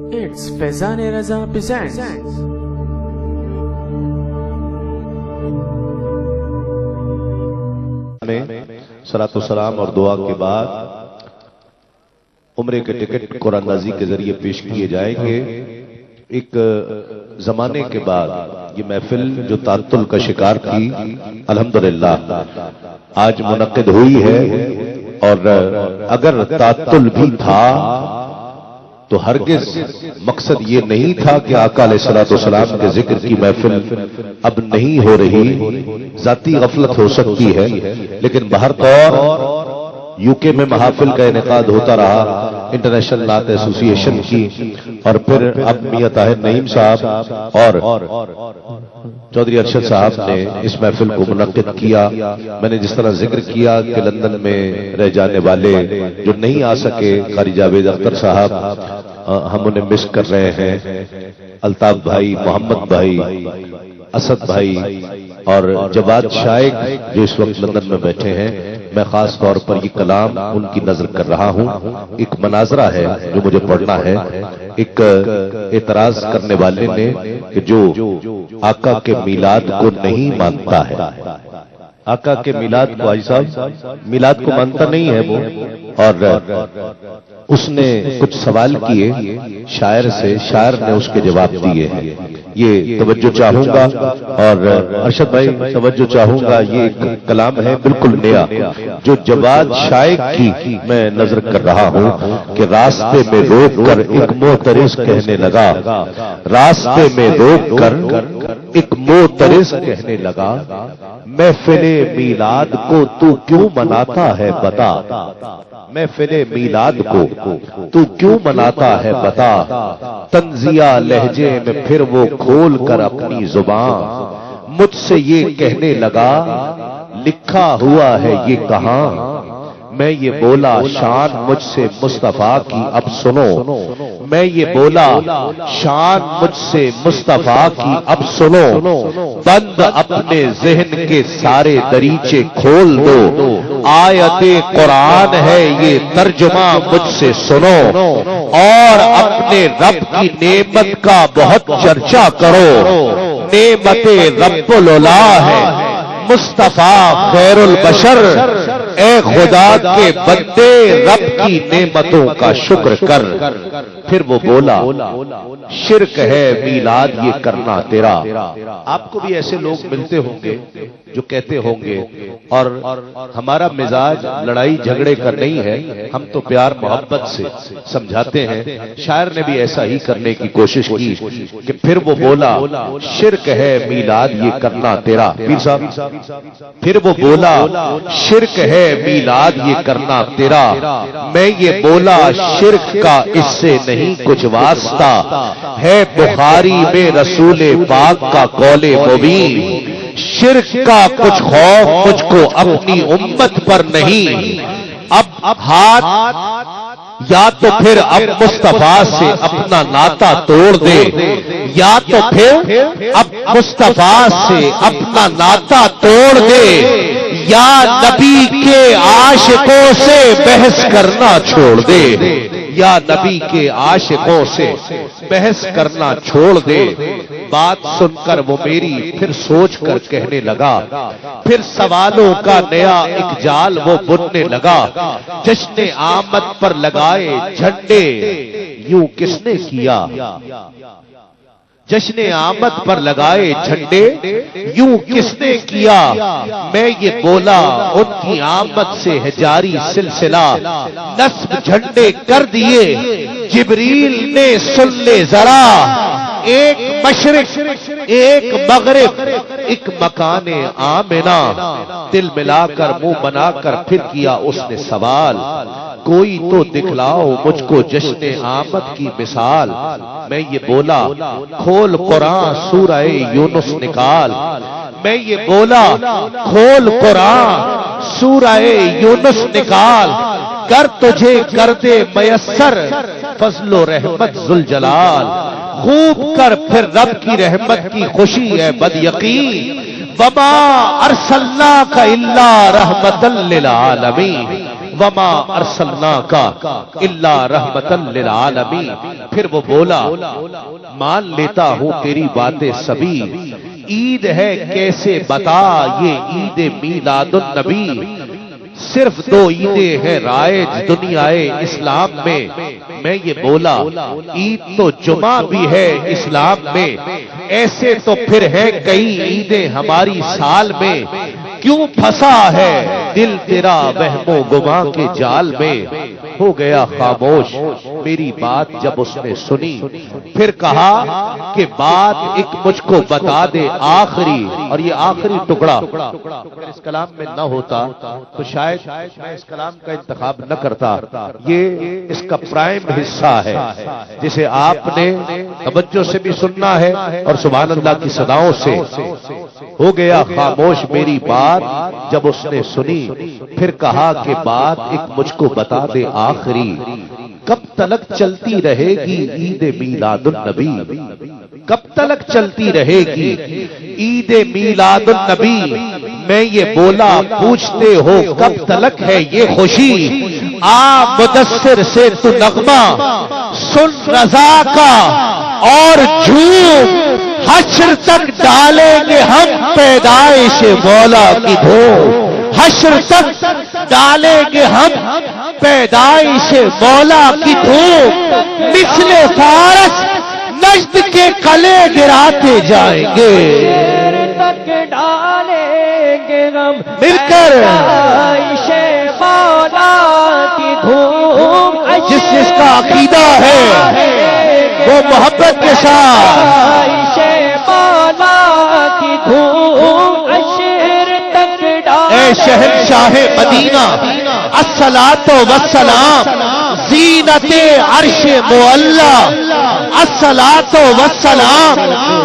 It's Faizan-e Raza presents. صلاۃ و سلام اور دعا کے بعد عمرے کے ٹکٹ قرآن اندازی کے ذریعے پیش کیے جائیں گے۔ ایک زمانے کے بعد یہ محفل جو تعطل کا شکار تھی الحمدللہ آج منعقد ہوئی ہے، اور اگر تعطل بھی تھا تو ہرگز مقصد یہ نہیں تھا کہ آقا علیہ الصلوۃ والسلام کے ذکر کی محفل اب نہیں ہو رہی، ذاتی غفلت ہو سکتی ہے، لیکن بہر طور یو کے میں محافل کا انعقاد ہوتا رہا انٹرنیشنل نعت ایسوسی ایشن کی، اور پھر اب میاں طاہر نعیم صاحب اور چودھری ارشد صاحب نے اس محفل کو منعقد کیا۔ میں نے جس طرح ذکر کیا کہ لندن میں رہ جانے والے جو نہیں آ سکے، قاری جاوید اختر صاحب ہم انہیں مس کر رہے ہیں، الطاف بھائی، محمد بھائی، اسد بھائی اور جواد شائق جو اس وقت لندن میں بیٹھے ہیں، میں خاص طور پر یہ کلام ان کی نظر کر رہا ہوں۔ ایک مناظرہ ہے جو مجھے پڑھنا ہے۔ ایک اعتراض کرنے والے نے کہ جو آقا کے میلاد کو نہیں مانتا ہے، آقا کے میلاد کو، آج صاحب میلاد کو مانتا نہیں ہے وہ، اور اس نے کچھ سوال کیے شاعر سے، شاعر نے اس کے جواب دیے ہیں۔ یہ توجہ چاہوں گا، اور ارشد بھائی توجہ چاہوں گا، یہ ایک کلام ہے بالکل نیا جو جواد شائق کی میں نظر کر رہا ہوں کہ راستے میں روک کر ایک معترض کہنے لگا، راستے میں روک کر ایک معترض کہنے لگا، محفل میلاد کو تو کیوں مناتا ہے بتا، محفل میلاد کو تو کیوں مناتا ہے بتا، طنزیہ لہجے میں پھر وہ کھول کر اپنی زبان مجھ سے یہ کہنے لگا، لکھا ہوا ہے یہ کہاں، میں یہ بولا شان مجھ سے مصطفیٰ کی اب سنو، میں یہ بولا شان مجھ سے مصطفیٰ کی اب سنو، بند اپنے ذہن کے سارے دریچے کھول دو، آیت قرآن ہے یہ ترجمہ مجھ سے سنو، اور اپنے رب کی نعمت کا بہت چرچا کرو، نعمت رب العلا ہے مصطفیٰ خیر البشر، اے خدا کے بندے رب کی نعمتوں کا شکر کر۔ پھر وہ بولا شرک ہے میلاد یہ کرنا تیرا۔ آپ کو بھی ایسے لوگ ملتے ہوں گے جو کہتے ہوں گے، اور ہمارا مزاج لڑائی جھگڑے کا نہیں ہے، ہم تو پیار محبت سے سمجھاتے ہیں۔ شاعر نے بھی ایسا ہی کرنے کی کوشش کی کہ پھر وہ بولا شرک ہے میلاد یہ کرنا تیرا، پیر صاحب، پھر وہ بولا شرک ہے میلاد یہ کرنا تیرا، میں یہ بولا شرک کا اس سے نہیں کچھ واسطہ، ہے بخاری میں رسول پاک کا قول مبین، شرک کا کچھ خوف مجھ کو اپنی امت پر نہیں، اب ہاتھ یا تو پھر اب مصطفیٰ سے اپنا ناتا توڑ دے، یا تو پھر اب مصطفیٰ سے اپنا ناتا توڑ دے، یا نبی کے عاشقوں سے بحث کرنا چھوڑ دے، یا نبی کے عاشقوں سے بحث کرنا چھوڑ دے۔ بات سن کر وہ میری پھر سوچ کر کہنے لگا، پھر سوالوں کا نیا ایک جال وہ بننے لگا، جشن آمد پر لگائے جھنڈے یوں کس نے کیا، جشن آمد پر لگائے جھنڈے یوں کس نے کیا، میں یہ بولا ان کی آمد سے ہے جاری سلسلہ، نصب جھنڈے کر دیے جبریل نے سن لے ذرا، ایک مشرق ایک مغرب ایک مکان آمنہ، دل ملا کر منہ بنا کر پھر کیا اس نے سوال، کوئی تو دکھلاؤ مجھ کو جشن آمد کی مثال، میں یہ بولا کھول قرآن سورہ یونس نکال، میں یہ بولا کھول قرآن سورہ یونس نکال، کر تجھے کر دے میسر فضل و رحمت ذوالجلال، خوب کر پھر رب کی رحمت کی خوشی ہے بد یقین، وما ارسلناک الا رحمۃ للعالمین، وما ارسلناک الا رحمۃ للعالمین۔ پھر وہ بولا مان لیتا ہوں تیری باتیں سبھی، عید ہے کیسے بتا یہ عید میلاد النبی، صرف دو عیدیں ہیں رائج دنیائے اسلام میں یہ بولا عید تو جمعہ بھی ہے اسلام میں، ایسے تو پھر ہے کئی عیدیں ہماری سال میں، کیوں پھنسا ہے دل تیرا وہم و گما کے جال میں؟ ہو گیا خاموش میری بات جب اس نے سنی، پھر کہا کہ بات ایک مجھ کو بتا دے آخری، اور یہ آخری ٹکڑا اگر اس کلام میں نہ ہوتا تو شاید میں اس کلام کا انتخاب نہ کرتا، یہ اس کا پرائم حصہ ہے جسے آپ نے توجہ سے بھی سننا ہے اور سبحان اللہ کی صداؤں سے۔ ہو گیا خاموش میری بات جب اس نے سنی، پھر کہا کہ بات ایک مجھ کو بتا دے آخری، کب تلک چلتی رہے گی عید میلاد النبی، کب تلک چلتی رہے گی عید میلاد النبی؟ میں یہ بولا پوچھتے ہو کب تلک ہے یہ خوشی، آ مدثر سے تو نغمہ سن رضا کا اور جھوم، حشر تک ڈالیں گے ہم پیدائش مولا کی دھوم، حشر تک ڈالیں گے ہم پیدائش مولا کی دھوم، مثل فارس نجد کے قلعے گراتے جائیں گے، تک ڈالیں گے ہم مل کر پیدائش مولا کی دھوم، جس کا عقیدہ ہے وہ محبت کے ساتھ اے شہنشاہ مدینہ الصلاۃ والسلام، زینت عرش معلا الصلاۃ والسلام،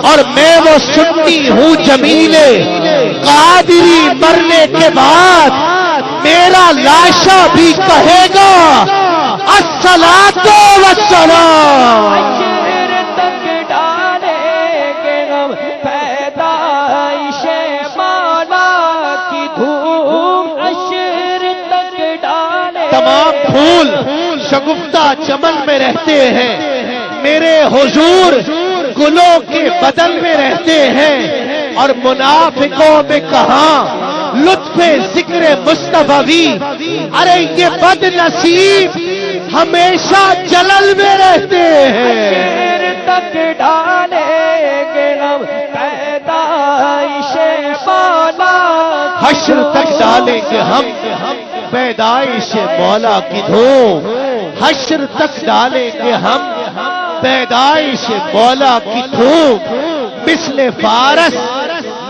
اور میں وہ سنی ہوں جمیل قادری، مرنے کے بعد میرا لاشا بھی کہے گا الصلاۃ والسلام، تمام پھول شگفتہ چمن میں رہتے ہیں، میرے حضور گلوں کے بدن میں رہتے ہیں، اور منافقوں میں کہاں لطف ذکر مصطفی، ارے یہ بد نصیب ہمیشہ جلل میں رہتے ہیں، تک ڈالیں گے ہم پیدائش مولا، حشر تک ڈالیں گے ہم پیدائش مولا کی دھوم، حشر تک ڈالیں گے ہم پیدائش مولا کی دھوم، مثل فارس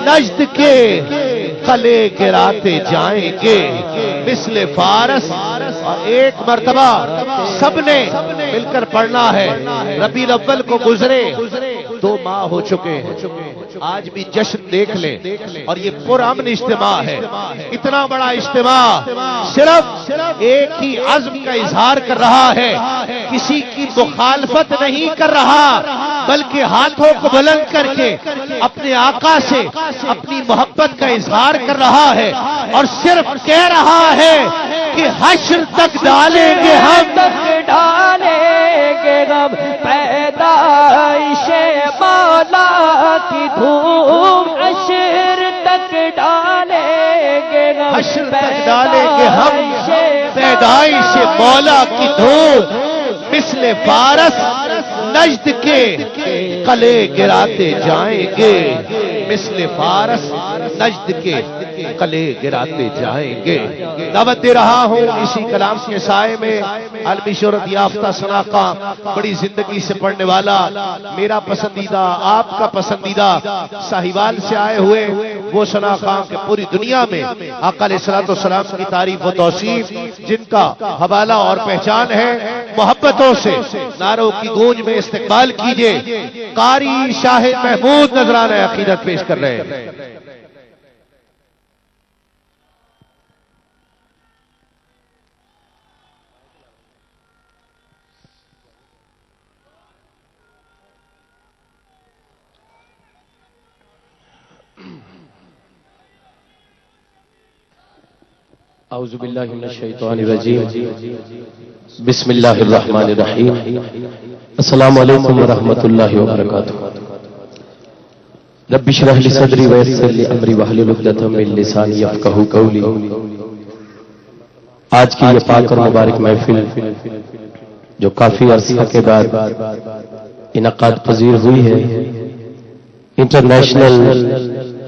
نجد کے قلعے گراتے جائیں گے، مثل فارس۔ اور ایک مرتبہ سب نے مل کر پڑھنا ہے، ربیع الاول کو گزرے 2 ماہ ہو چکے ہیں، آج بھی جشن دیکھ لیں، اور یہ پرامن اجتماع ہے، اتنا بڑا اجتماع صرف ایک ہی عزم کا اظہار کر رہا ہے، کسی کی مخالفت نہیں کر رہا، بلکہ ہاتھوں کو بلند کر کے اپنے آقا سے اپنی محبت کا اظہار کر رہا ہے، اور صرف کہہ رہا ہے کہ حشر تک ڈالیں گے ہم، ڈالیں گے ہم پیدائش مولا کی دھوم، حشر تک ڈالیں گے ہم، حشر تک ڈالیں گے ہم پیدائش مولا کی دھوم، مثل فارس نجد کے قلعے گراتے جائیں گے، مثل فارس نجد کے قلعے گراتے جائیں گے۔ دعوت دے رہا ہوں اسی کلام کے سائے میں عالمی شہرت یافتہ سناقہ، بڑی زندگی سے پڑھنے والا، میرا پسندیدہ آپ کا پسندیدہ، ساہیوال سے آئے ہوئے وہ سناقہ کہ پوری دنیا میں آقا علیہ الصلوۃ والسلام کی تعریف و توصیف، جن کا حوالہ اور پہچان ہے، محبتوں سے نعروں کی گونج میں استقبال کیجئے، قاری شاہد محمود نذرانہ عقیدت پیش کر رہے ہیں۔ اعوذ باللہ من الشیطان الرجیم، بسم اللہ الرحمن الرحیم، السلام علیکم ورحمۃ اللہ وبرکاتہ۔ رب اشرح لی صدری ویسر لی امری واحلل عقدۃ من لسانی یفقہوا قولی۔ آج کی یہ پاک اور مبارک محفل جو کافی عرصہ کے بعد انعقاد پذیر ہوئی ہے، انٹرنیشنل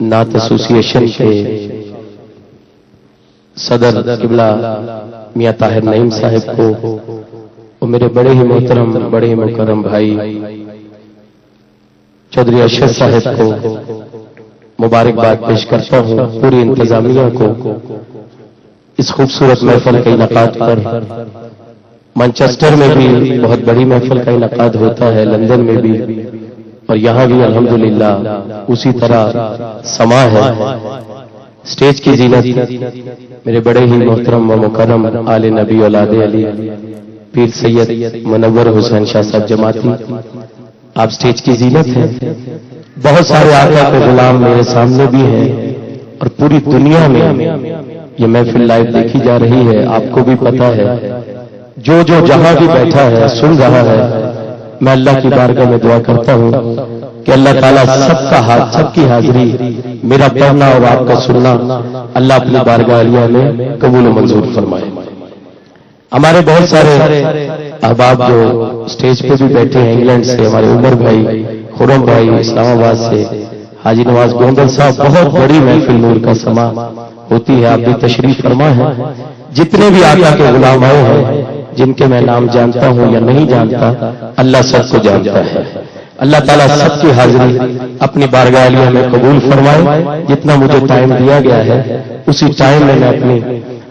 نعت ایسوسی ایشن کے صدر قبلہ میاں طاہر نعیم صاحب کو اور میرے بڑے ہی محترم بڑے ہی مکرم بھائی چودھری ارشد صاحب کو مبارکباد پیش کرتا ہوں، پوری انتظامیہ کو اس خوبصورت محفل کے انعقاد پر۔ مانچسٹر میں بھی بہت بڑی محفل کا انعقاد ہوتا ہے، لندن میں بھی، اور یہاں بھی الحمدللہ اسی طرح سما ہے۔ اسٹیج کی زینت میرے بڑے ہی محترم و مکرم آل نبی اولاد علی پیر سید منور حسین شاہ صاحب جماعتی، آپ اسٹیج کی زینت ہیں۔ بہت سارے آقا کے غلام میرے سامنے بھی ہیں، اور پوری دنیا میں یہ محفل لائیو دیکھی جا رہی ہے، آپ کو بھی پتا ہے۔ جو جہاں بھی بیٹھا ہے سن رہا ہے، میں اللہ کی بارگاہ میں دعا کرتا ہوں کہ اللہ تعالیٰ سب کا ہاتھ، سب کی حاضری، میرا پڑھنا اور آپ کا سننا اللہ اپنی بارگاہ عالیہ میں قبول و منظور فرمائے۔ ہمارے بہت سارے احباب جو اسٹیج پہ بھی بیٹھے ہیں، انگلینڈ سے ہمارے عمر بھائی، خرم بھائی، اسلام آباد سے حاجی نواز گوندل صاحب، بہت بڑی محفل نور کا سما ہوتی ہے، آپ بھی تشریف فرما ہے۔ جتنے بھی آقا کے غلام آئے ہیں، جن کے میں نام جانتا ہوں یا نہیں جانتا، اللہ سب کو جانتا ہے۔ اللہ تعالیٰ سب کی حاضری اپنی بارگاہ عالیہ میں قبول فرمائے۔ جتنا مجھے ٹائم دیا گیا ہے اسی ٹائم میں اپنی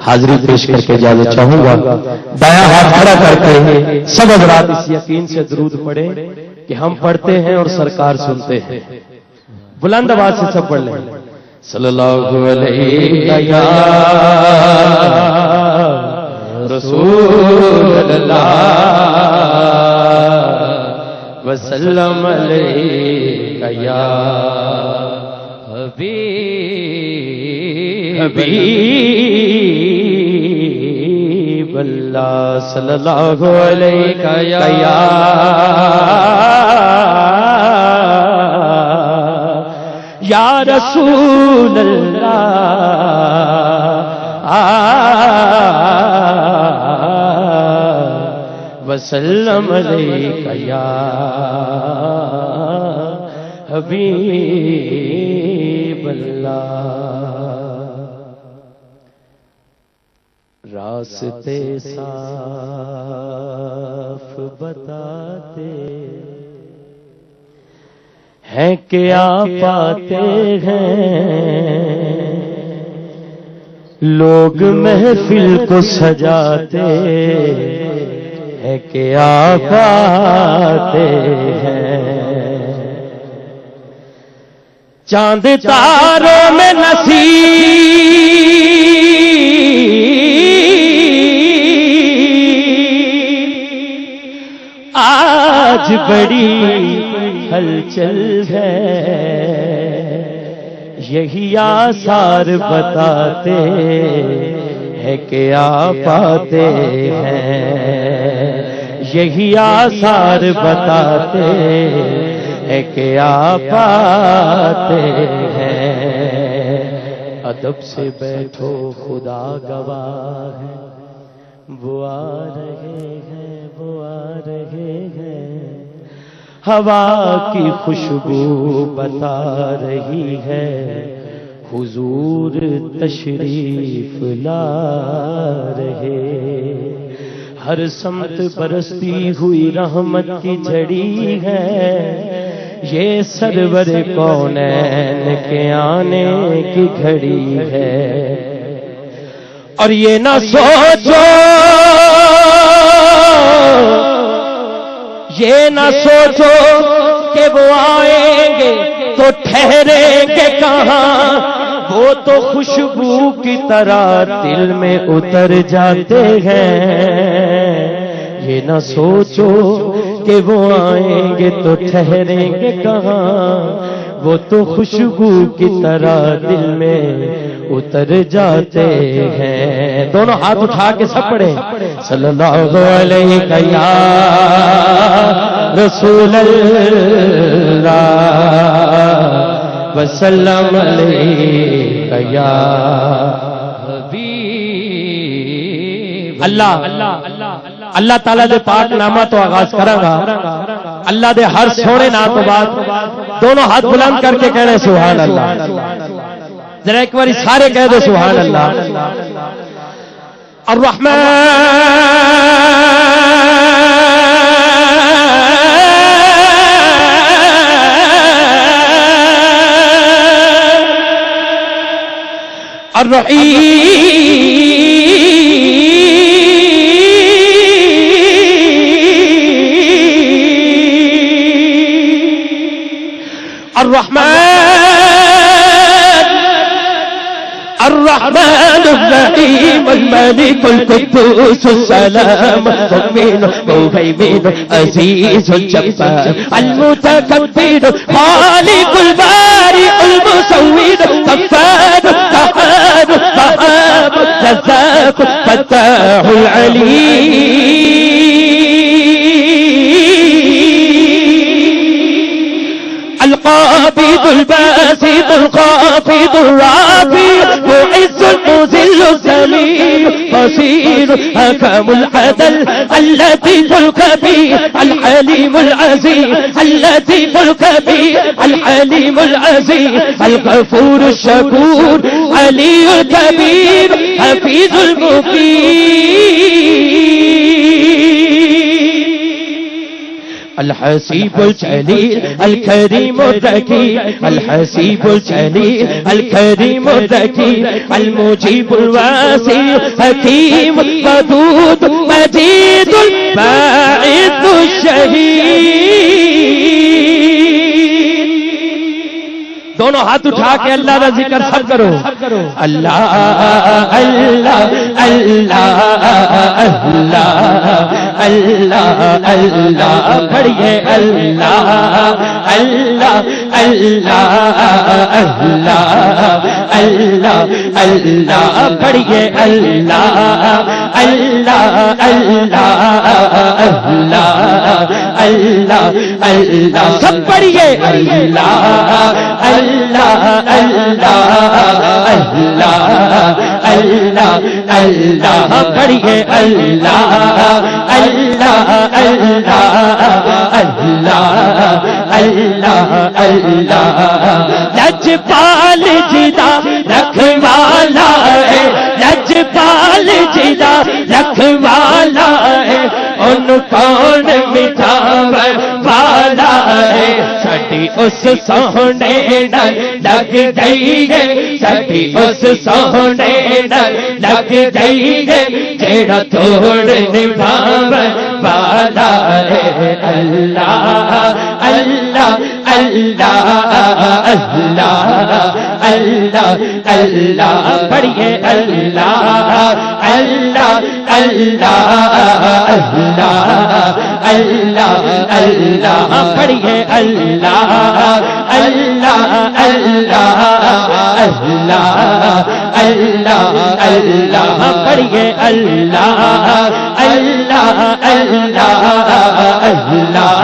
حاضری پیش کر کے اجازت چاہوں گا۔ دایاں ہاتھ کھڑا کر کے سب حضرات اس یقین سے درود پڑھیں کہ ہم پڑھتے ہیں اور سرکار سنتے ہیں۔ بلند آواز سے سب پڑھ لیں۔ صلی اللہ علیہ یا رسول اللہ وسلم علیہ یا حبیب اللہ صلی اللہ علیہ یا یا رسول اللہ وسلم علیک یا حبیب اللہ۔ راستے صاف بتاتے ہیں کہ آپ پاتے ہیں، لوگ محفل کو سجاتے ہیں کہ آپ آتے ہیں۔ چاند تاروں میں نصیب آج بڑی ہلچل ہے، یہی آثار بتاتے ہیں کہ آپ آتے ہیں، یہی آثار بتاتے ہیں کہ آپ آتے ہیں۔ ادب سے بیٹھو خدا گواہ ہے، وہ آ رہے ہیں، وہ آ رہے ہیں، ہوا کی خوشبو بتا رہی ہے، حضور تشریف لا رہے۔ ہر سمت برستی ہوئی رحمت کی جھڑی ہے، یہ سرور کونین کے آنے کی گھڑی ہے۔ اور یہ نہ سوچو، یہ نہ سوچو کہ وہ آئیں گے تو ٹھہریں گے کہاں، وہ تو خوشبو کی طرح دل میں اتر جاتے ہیں۔ یہ نہ سوچو کہ وہ آئیں گے تو ٹھہریں گے کہاں، وہ تو خوشبو کی طرح دل میں اتر جاتے ہیں۔ دونوں ہاتھ اٹھا کے سب پڑھیں۔ صلی اللہ علیہ یا رسول اللہ وسلم علیکہ یا حبیب اللہ اللہ تعالیٰ دے پاک نامہ تو آغاز کرا گا اللہ دے ہر سونے نام تو بعد دونوں ہاتھ بلند کر کے کہہ رہے سبحان اللہ ذرا ایک باری سارے کہہ دو سبحان اللہ الرحمن الرحمن الرحيم الملك القدوس السلام المؤمن المهيمن العزيز الجبار المتكبر خالق البارئ المصور غفار قهار وهاب رزاق فتاح العليم القابض الباسط الخافض الرافع معز المذل السميع بصير حكم العدل اللطيف الخبير الحليم العزيز اللطيف الخبير الحليم العزيز الغفور الشكور علي الكبير حفيظ المقيم الحسيب الجليل الكريم الذكي الحسيب الجليل الكريم الذكي المجيب الواسع حكيم ودود مجيد الباعث الشهيد دونوں ہاتھ اٹھا کے اللہ کا ذکر سب کرو اللہ اللہ اللہ اللہ اللہ اللہ پڑھیے اللہ اللہ اللہ اللہ اللہ اللہ پڑھیے اللہ اللہ اللہ اللہ اللہ اللہ سب پڑھیے اللہ اللہ اللہ اللہ اللہ اللہ پڑھیے اللہ اللہ اللہ اللہ اللہ اللہ لجپال جدا رکھوالا ہے لجپال جدا رکھوالا ہے ان کون مٹھاوے والا ہے سٹی اس سونے نال لگ گئی ہے سٹی اس سونے نال لگ گئی ہے جیڑا توڑ نبھاوے والا ہے اللہ اللہ اللہ اللہ اللہ اللہ پڑھیے اللہ اللہ اللہ اللہ اللہ اللہ پڑھیے اللہ اللہ اللہ اللہ اللہ اللہ پڑھیے اللہ اللہ اللہ اللہ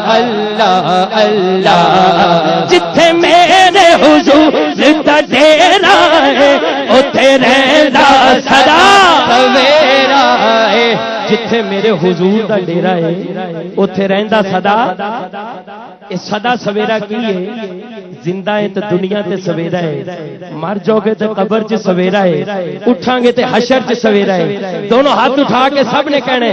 اللہ اللہ جتھے میرے حضور زندہ ڈیرا ہے اتھے رہندا سدا سویرا ہے جتھے میرے حضور دا ڈیرا ہے اتھے رہندا سدا یہ سدا سویرا کی ہے زندہ ہے تو دنیا تے سویرا ہے مر جاؤ گے تو قبر چ سویرا ہے اٹھاں گے تے حشر چ سویرا ہے دونوں ہاتھ اٹھا کے سب نے کہنے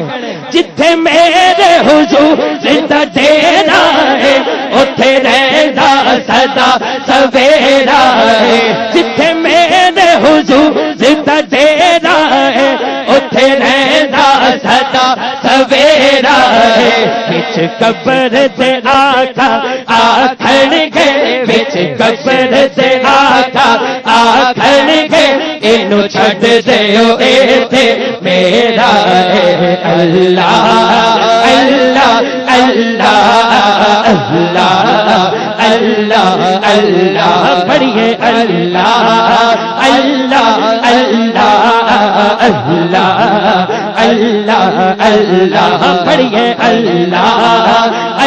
جتھے میرے حضور زندہ ڈیرا ہے اتھے رہندا سدا سویرا ہے جتھے میرے حضور زندہ ڈیرا ہے اتھے رہندا سدا سویرا ہے وچ قبر تے آقا آکھن گے وچ قبر تے آقا آکھن گے اینو چھڈ دیو ایتھے میرا ہے اللہ اللہ اللہ اللہ اللہ اللہ پڑھیے اللہ اللہ اللہ اللہ اللہ اللہ پڑھیے اللہ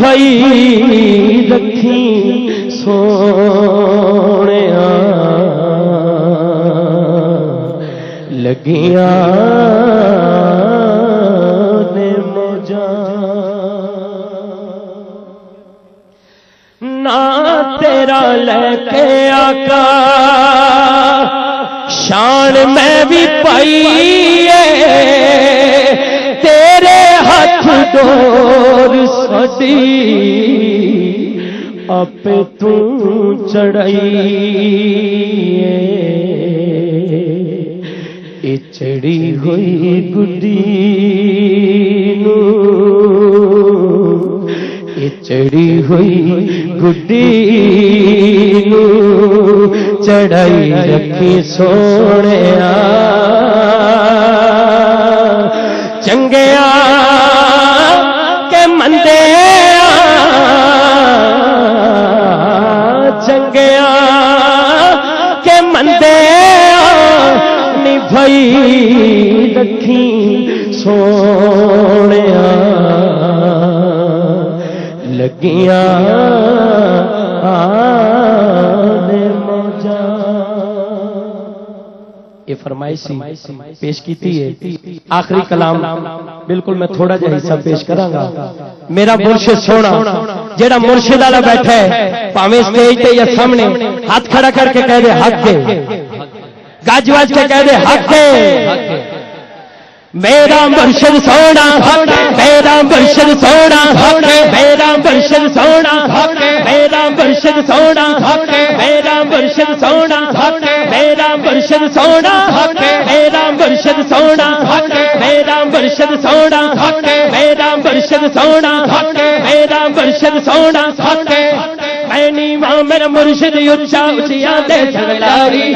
بھائی رکھی سونیا لگیاں نے موجاں نہ تیرا لے کے آقا شان میں بھی پائی تیرے ہاتھ ڈور سڑی آپ تو چڑھائی اے چڑھی ہوئی گڈی نو اے چڑھی ہوئی گڈی نو چڑھائی رکھی سونیا چنگیا کے مندے چنگیا کے مندے نی بھائی رکھی سونیا لگیاں یہ فرمائش پیش کیتی ہے آخری کلام بالکل میں تھوڑا جہا حصہ پیش کراں گا میرا مرشد سونا جیڑا مرشد والا بیٹھا ہے پاویں سٹیج تے یا سامنے ہاتھ کھڑا کر کے کہہ دے حق دے گاج واج کے کہہ دے حق دے میرا مرشد سونا میرا مرشد سونا میرا مرشد سونا میرا مرشد سونا میرا مرشد سونا میرا مرشد سونا میرا مرشد سونا میرا مرشد سونا میرا مرشد سونا میرا مرشد سونا میں ماں میرا مرشد اچا اچیا دے سنگلائی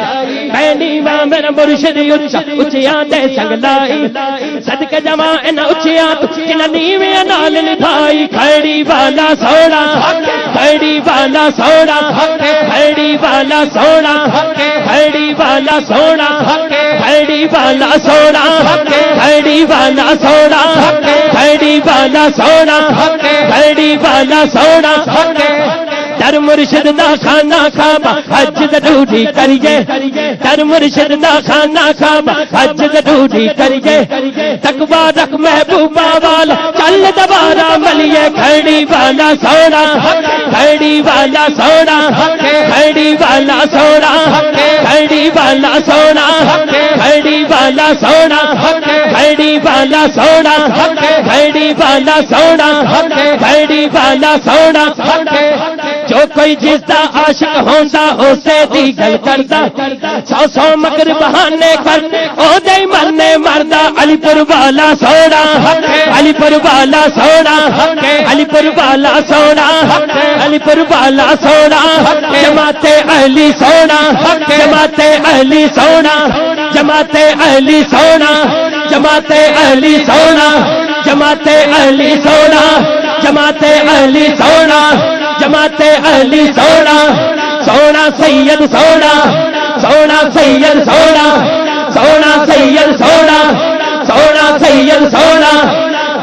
میں ماں میرا مرشد اچا اچیا دے سنگلائی صدقے جما ان اچیا جن نیویں نال نبھائی کھڑی والا سونا کھڑی والا سونا کھڑی والا سونا کھڑی والا سونا کھڑی والا سونا کھڑی والا سونا کھڑی والا سونا کھڑی والا سونا در مرشد دا خانہ کعبہ حج دا ڈوڈی کریے در مرشد دا خانہ کعبہ حج دا ڈوڈی کریے تقوی رکھ محبوبہ والا چل دوبارہ ملیے کھڑی والا سونا کھڑی والا سونا کھڑی والا سونا کھڑی والا سونا کھڑی والا سونا کھڑی والا سونا کھڑی والا سونا کھڑی والا سونا جو کوئی جس دا عاشق ہوندا اسے دی گل کردا سو سو مکر بہانے کر او دے مرنے مردا علی پور والا سونا علی پور والا سونا علی پور والا سونا علی پور والا سونا جماعت اہلی سونا جماعت اہلی سونا جماعت اہلی سونا جماعت اہلی سونا جماعت اہلی سونا جماعت اہلی سونا جماعت اہلی سونا سونا سید سونا سونا سید سونا سونا سید سونا سونا سید سونا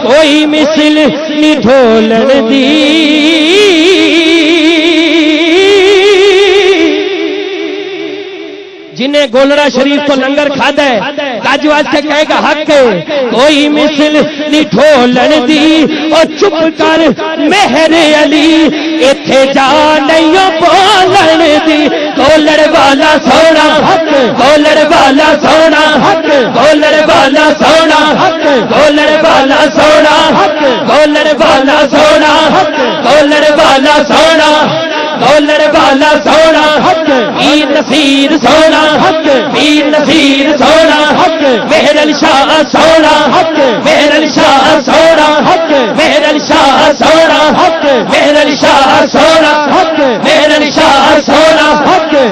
کوئی مثل نہیں ڈھولن دی جنہیں گولڑا شریف تو لنگر کھادا ہے تاجواز سے کہے گا حق ہے کوئی مثل نہیں ڈھولن دی اور چپ کر مہر علی ایتھے جا نہیں بولن دی گولڑ والا سونا گولڑ والا سونا گولڑ والا سونا گولڑ والا سونا گولڑ والا سونا گولڑ والا سونا گولڑ والا سونا پیر نصیر سونا پیر نصیر سونا مہر علی شاہ سونا مہر علی شاہ سونا مہر علی شاہ سونا مہر علی شاہ سونا مہر علی شاہ سونا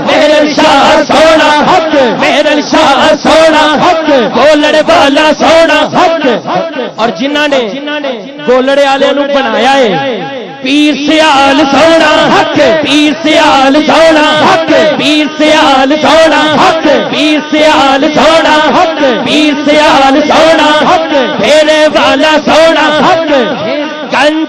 مہر علی شاہ سونا مہر علی شاہ سونا گولڑ والا سونا اور جنہاں نے گولڑے والے نو بنایا ہے پیر سیال سونا پیر سیال سونا پیر سیال سونا پیر سیال سونا پیر سیال سونا پھیرے والا سونا گنج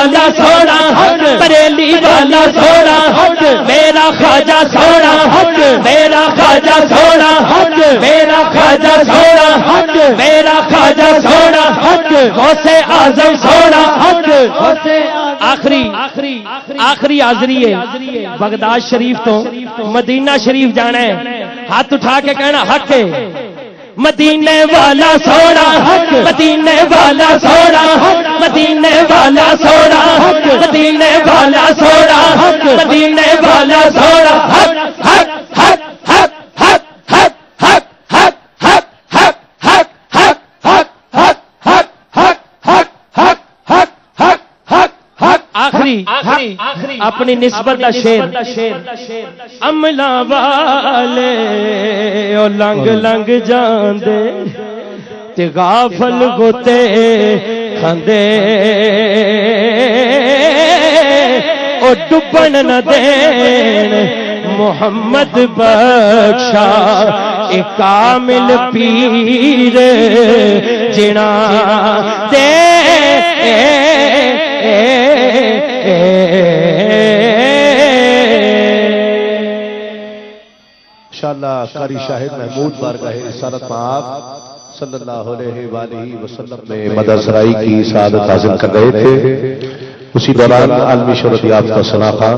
والا سونا بریلی والا سونا میرا خواجہ سونا میرا خواجہ سونا میرا خواجہ سونا میرا خواجہ سونا غوث اعظم سونا آخری حاضری ہے بغداد شریف تو مدینہ شریف جانا ہے ہاتھ اٹھا کے کہنا حق ہے مدینے والا سونا مدینے والا سونا مدینے والا سونا مدینے والا سونا مدینے والا سونا حق حق حق حق حق حق حق حق حق حق حق حق حق حق حق حق حق حق حق آخری اپنی نسبت کا شیر عملہ والے او لنگ لنگ جاندے تے غافل گوتے کھاندے او ڈبن نہ دین محمد بخشا اے کامل پیر جنا دے انشاءاللہ قاری شاہد محمود بارگاہ رسالت مآب صلی اللہ علیہ وآلہ وسلم میں مدرسرائی کی سعادت حاصل کر رہے تھے اسی دوران عالمی شہرت یافتہ سناخا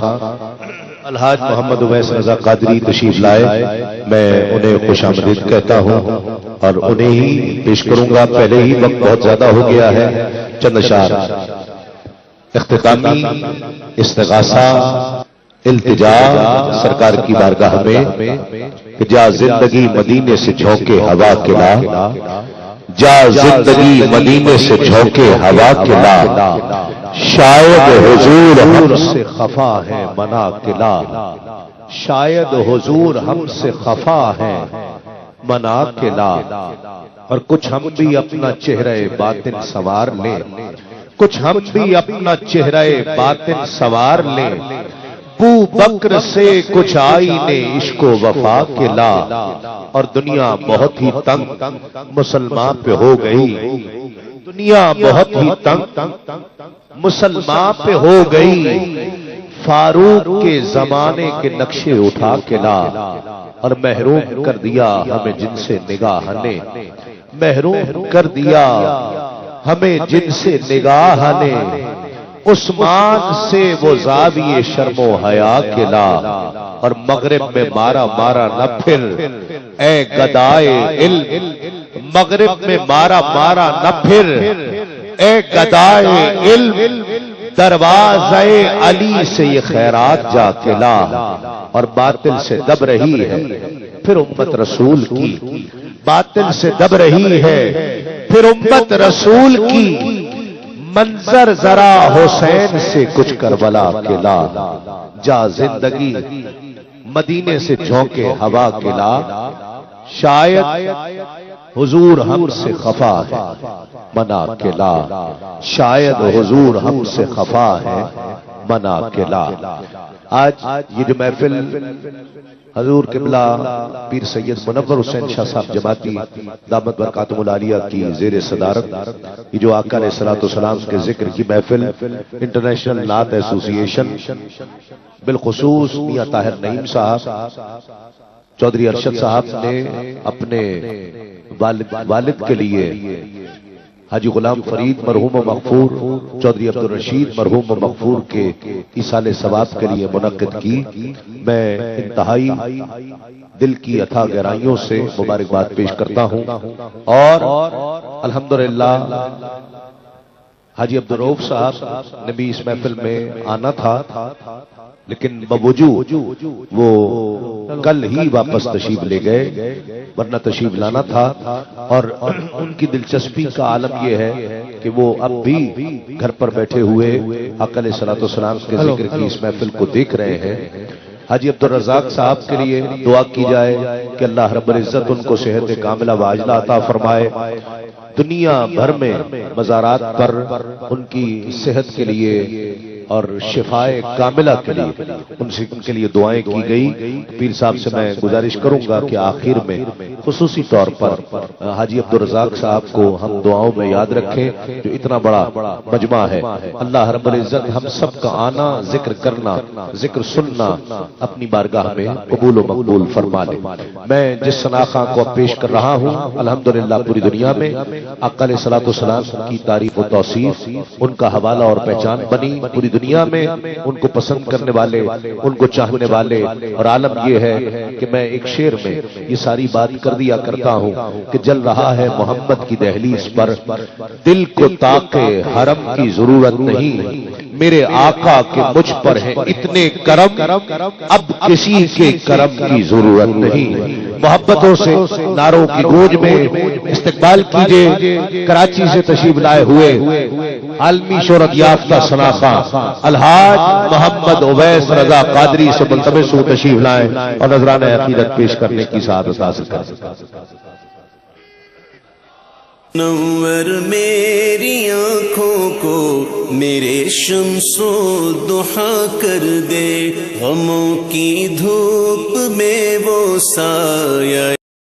الحاج محمد اویس رضا قادری تشریف لائے میں انہیں خوش آمدید کہتا ہوں اور انہیں ہی پیش کروں گا پہلے ہی وقت بہت زیادہ ہو گیا ہے چند اشعار اختتامی استغاثہ التجا سرکار کی بارگاہ میں کہ جا زندگی مدینے سے جھونکے ہوا کے لا جا زندگی مدینے سے جھونکے ہوا کے لا شاید حضور ہم سے خفا ہے منا کے لا شاید حضور ہم سے خفا ہے منا کے لا اور کچھ ہم بھی اپنا چہرہ باطن سوار لیں کچھ ہم بھی اپنا چہرہ باطن سوار لیں بو بکر سے کچھ آئینے عشق و وفا کے لا اور دنیا بہت ہی تنگ مسلمان پہ ہو گئی دنیا بہت ہی تنگ مسلمان پہ ہو گئی فاروق کے زمانے کے نقشے اٹھا کے لا اور محروم کر دیا ہمیں جن سے نگاہ نے محروم کر دیا ہمیں جن سے نگاہ نے عثمان سے وہ زاویے شرم و حیا کے لا اور مغرب میں مارا مارا نہ پھر اے گدائے علم مغرب میں مارا مارا نہ پھر اے گدائے علم دروازے علی سے یہ خیرات جا کے لا اور باطل سے دب رہی ہے پھر امت رسول کی باطل سے دب رہی ہے پھر امت رسول کی منظر ذرا حسین سے کچھ کربلا کے لا جا زندگی مدینے سے جھونکے ہوا کے لا شاید حضور ہم سے خفا ہے منا کے لا شاید حضور ہم سے خفا ہے منا کے لا آج یہ جو محفل حضور قبلہ پیر سید منور حسین شاہ صاحب جماعتی دامت برکاتہم العالیہ کی زیر صدارت یہ جو آقا علیہ الصلوۃ والسلام کے ذکر کی محفل انٹرنیشنل نعت ایسوسی ایشن بالخصوص میاں طاہر نعیم صاحب چودھری ارشد صاحب نے اپنے والد کے لیے حاجی غلام فرید مرحوم و مغفور چودھری عبدالرشید مرحوم و مغفور کے ایصال ثواب کے لیے منعقد کی میں انتہائی دل کی اتھا گہرائیوں سے مبارکباد پیش کرتا ہوں اور الحمدللہ حاجی عبدالرؤف صاحب نے بھی اس محفل میں آنا تھا لیکن بوجود وہ کل ہی واپس تشریف لے گئے ورنہ تشریف لانا تھا اور ان کی دلچسپی کا عالم یہ ہے کہ وہ اب بھی گھر پر بیٹھے ہوئے آقا علیہ الصلوۃ والسلام کے ذکر کی اس محفل کو دیکھ رہے ہیں حاجی عبدالرزاق صاحب کے لیے دعا کی جائے کہ اللہ رب العزت ان کو صحت کاملہ و عاجلہ عطا فرمائے دنیا بھر میں مزارات پر ان کی صحت کے لیے اور شفائے کاملہ کے لیے ان کے لیے دعائیں کی گئی۔ پیر صاحب سے میں گزارش کروں گا کہ آخر میں خصوصی طور پر حاجی عبدالرزاق صاحب کو ہم دعاؤں میں یاد رکھیں، جو اتنا بڑا مجمع ہے۔ اللہ رب العزت ہم سب کا آنا، ذکر کرنا، ذکر سننا اپنی بارگاہ میں قبول و مقبول فرما لے۔ میں جس شناخواں کو پیش کر رہا ہوں الحمدللہ پوری دنیا میں آقا علیہ الصلوۃ والسلام کی تعریف و توصیف، ان کا حوالہ اور پہچان بنی پوری دنیا میں، ان کو پسند کرنے والے، ان کو چاہنے والے۔ اور عالم یہ ہے کہ میں ایک شعر میں یہ ساری بات کر دیا کرتا ہوں کہ جل رہا ہے محمد کی دہلیز پر، دل کو تاکے حرم کی ضرورت نہیں، میرے آقا کے مجھ پر ہے اتنے کرم، اب کسی کے کرم کی ضرورت نہیں۔ محبتوں سے نعروں کی گونج میں استقبال کیجئے کراچی سے تشریف لائے ہوئے عالمی شہرت یافتہ شناخواں الحاج محمد اویس رضا قادری سے ملتمس ہوں تشریف لائیں اور نذرانہ عقیدت پیش کرنے کی سعادت حاصل کریں۔ نور میری آنکھوں کو میرے شمس و ضحا کر دے، غموں کی دھوپ میں وہ سایہ